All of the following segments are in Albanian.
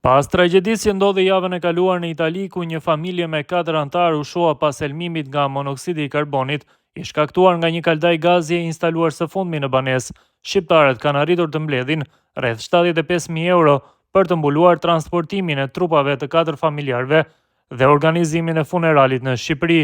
Pas tragjedisë që ndodhi javën e kaluar në Itali, ku një familje me 4 antar u shoha pas helmimit nga monoksidi i karbonit, i shkaktuar nga një kaldaj gazi e instaluar së fundmi në banesë, shqiptarët kanë arritur të mbledhin rreth 75.000 euro për të mbuluar transportimin e trupave të 4 familjarëve dhe organizimin e funeralit në Shqipëri.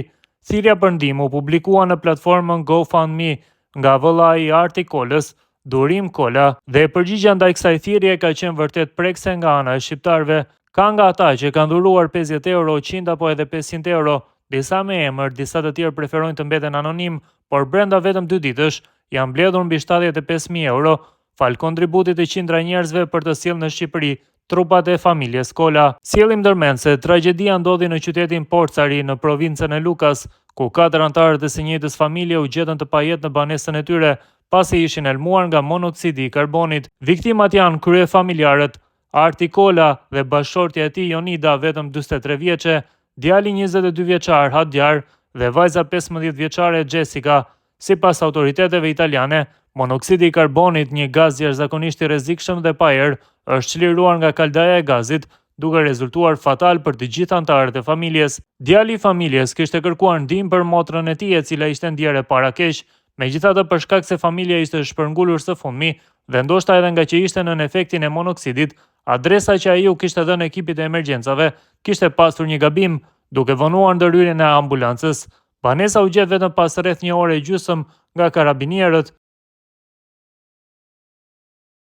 Thirrja për ndihmë u publikua në platformën GoFundMe nga vëllai i Arti Kolës, Durim Kola, dhe përgjigjja ndaj kësaj thirrje ka qenë vërtet prekse nga ana e shqiptarëve. Ka nga ata që kanë dhuruar 50 euro, 100 apo edhe 500 euro, disa me emër, disa të tjerë preferojnë të mbeten anonim, por brenda vetëm 2 ditësh janë mbledhur mbi 75.000 euro, fal kontributit të qindra njerëzve për të sjellë në Shqipëri trupat e familjes Kola. Sjellim ndërmend se tragjedia ndodhi në qytetin Porcari në provincën e Lukas, ku 4 antarët e së njëjtës familje u gjetën të pajet në banesën e tyre, pasi ishin helmuar nga monoksidi i karbonit. Viktimat janë kryefamiljarët Arti Kola dhe bashkëshortja e tij Jonida, vetëm 43 vjeçe, djali 22 vjeçar Hadjar dhe vajza 15 vjeçare Jessica. Sipas autoriteteve italiane, monoksidi i karbonit, një gaz jashtëzakonisht i rrezikshëm dhe pa erë, është çliruar nga kaldaja e gazit, duke rezultuar fatal për të gjithë antarët e familjes. Djali i familjes kishte kërkuar ndihmë për motrën e tij, e cila ishte ndjerë para keq. Megjithatë, për shkak se familja ishte shpërngulur së fundmi dhe ndoshta edhe nga që ishte nën efektin e monoksidit, adresa që ai u kishte dhënë ekipit të emergjencave kishte pasur një gabim, duke vonuar ndërhyrjen e ambulancës. Banesa u gjet vetëm pas rreth 1 ore e gjysmë nga karabinierët,